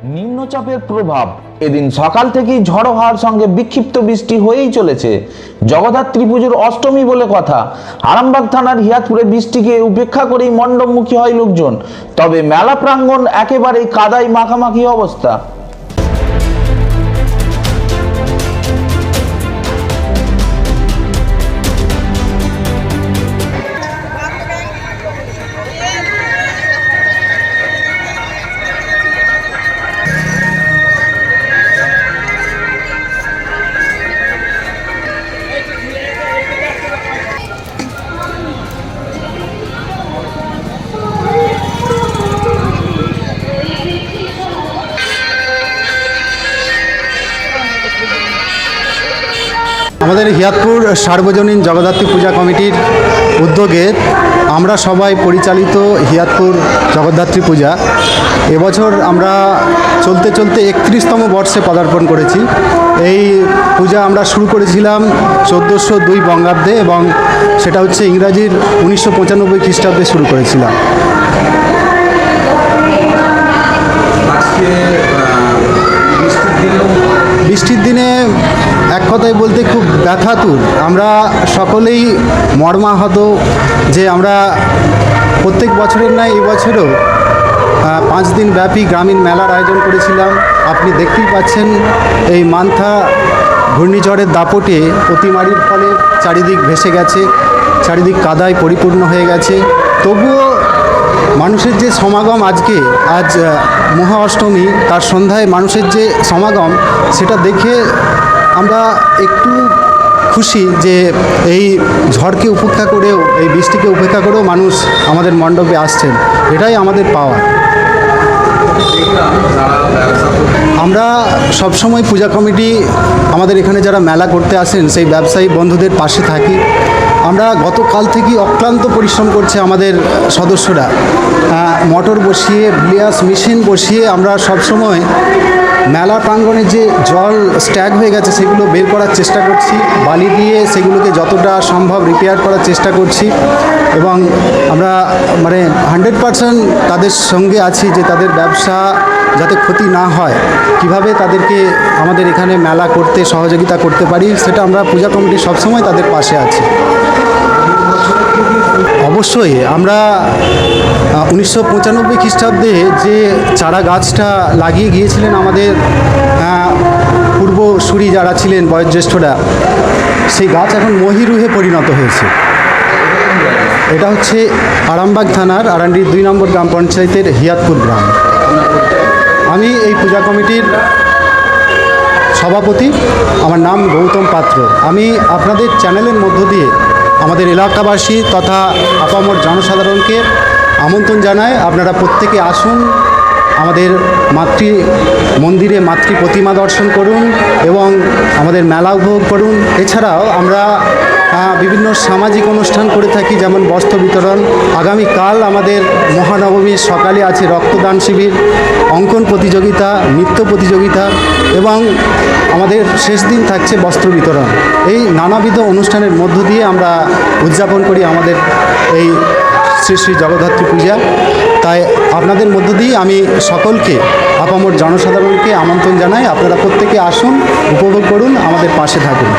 নিম্নচাপের প্রভাব এদিন সকাল থেকেই ঝড়ো হওয়ার সঙ্গে বিক্ষিপ্ত বৃষ্টি হয়েই চলেছে। জগদ্ধাত্রী পুজোর অষ্টমী বলে কথা। আরামবাগ থানার হিয়াতপুরে বৃষ্টিকে উপেক্ষা করেই মণ্ডপমুখী হয় লোকজন। তবে মেলা প্রাঙ্গণ একেবারেই কাদায় মাখামাখি অবস্থা। আমাদের হিয়াতপুর সার্বজনীন জগদ্ধাত্রী পূজা কমিটির উদ্যোগে আমরা সবাই পরিচালিত হিয়াতপুর জগদ্ধাত্রী পূজা এবছর আমরা চলতে 31তম বর্ষে পদার্পণ করেছি। এই পূজা আমরা শুরু করেছিলাম 1402 বঙ্গাব্দে এবং সেটা হচ্ছে ইংরাজির 1995 খ্রিস্টাব্দে শুরু করেছিলাম। বৃষ্টির দিনে এক কথায় বলতে খুব ব্যথাতুর। আমরা সকলেই মর্মাহত যে আমরা প্রত্যেক বছরের নয় এবছরও 5 দিন ব্যাপী গ্রামীণ মেলার আয়োজন করেছিলাম। আপনি দেখতেই পাচ্ছেন এই মান্থা ঘূর্ণিঝড়ের দাপটে অতিমারির ফলে চারিদিক ভেসে গেছে, চারিদিক কাদায় পরিপূর্ণ হয়ে গেছে। তবুও মানুষের যে সমাগম আজ মহা অষ্টমী, তার সন্ধ্যায় মানুষের যে সমাগম সেটা দেখে আমরা একটু খুশি যে এই ঝড়কে উপেক্ষা করেও, এই বৃষ্টিকে উপেক্ষা করেও মানুষ আমাদের মণ্ডপে আসছেন। এটাই আমাদের পাওয়া। আমরা সবসময় পূজা কমিটি আমাদের এখানে যারা মেলা করতে আসেন সেই ব্যবসায়ী বন্ধুদের পাশে থাকি। আমরা গতকাল থেকে অক্লান্ত পরিশ্রম করছে আমাদের সদস্যরা। মোটর বসিয়ে, ব্লিয়াস মেশিন বসিয়ে আমরা সবসময় মেলা প্রাঙ্গণে যে জল স্ট্যাগ হয়ে গেছে সেগুলো বের করার চেষ্টা করছি। বালি দিয়ে সেগুলোকে যতটা সম্ভব রিপেয়ার করার চেষ্টা করছি এবং আমরা 100% তাদের সঙ্গে আছি যে তাদের ব্যবসা যাতে ক্ষতি না হয়, কিভাবে তাদেরকে আমাদের এখানে মেলা করতে সহযোগিতা করতে পারি সেটা আমরা পূজা কমিটি সবসময় তাদের পাশে আছি। অবশ্যই আমরা 1995 খ্রিস্টাব্দে যে চারা গাছটা লাগিয়ে গিয়েছিলেন আমাদের পূর্বসূরি যারা ছিলেন বয়োজ্যেষ্ঠরা, সেই গাছ এখন মহিরুহে পরিণত হয়েছে। এটা হচ্ছে আরামবাগ থানার আরান্ডির 2 নম্বর গ্রাম পঞ্চায়েতের হিয়াতপুর গ্রাম। আমি এই পূজা কমিটির সভাপতি, আমার নাম গৌতম পাত্র। আমি আপনাদের চ্যানেলের মধ্য দিয়ে আমাদের এলাকাবাসী তথা আপামর জনসাধারণকে আমন্ত্রণ জানাই, আপনারা প্রত্যেকে আসুন, আমাদের মাতৃ মন্দিরে মাতৃ প্রতিমা দর্শন করুন এবং আমাদের মেলা উপভোগ করুন। এছাড়াও আমরা বিভিন্ন সামাজিক অনুষ্ঠান করে থাকি, যেমন বস্ত্র বিতরণ। আগামীকাল আমাদের মহানবমীর সকালে আছে রক্তদান শিবির, অঙ্কন প্রতিযোগিতা, নৃত্য প্রতিযোগিতা এবং আমাদের শেষ দিন থাকছে বস্ত্র বিতরণ। এই নানাবিধ অনুষ্ঠানের মধ্য দিয়ে আমরা উদযাপন করি আমাদের এই শ্রী শ্রী জগদ্ধাত্রী পূজা। তাই আপনাদের মধ্য দিয়ে আমি সকলকে, আপামর জনসাধারণকে আমন্ত্রণ জানাই, আপনারা প্রত্যেকে আসুন, উপভোগ করুন, আমাদের পাশে থাকুন।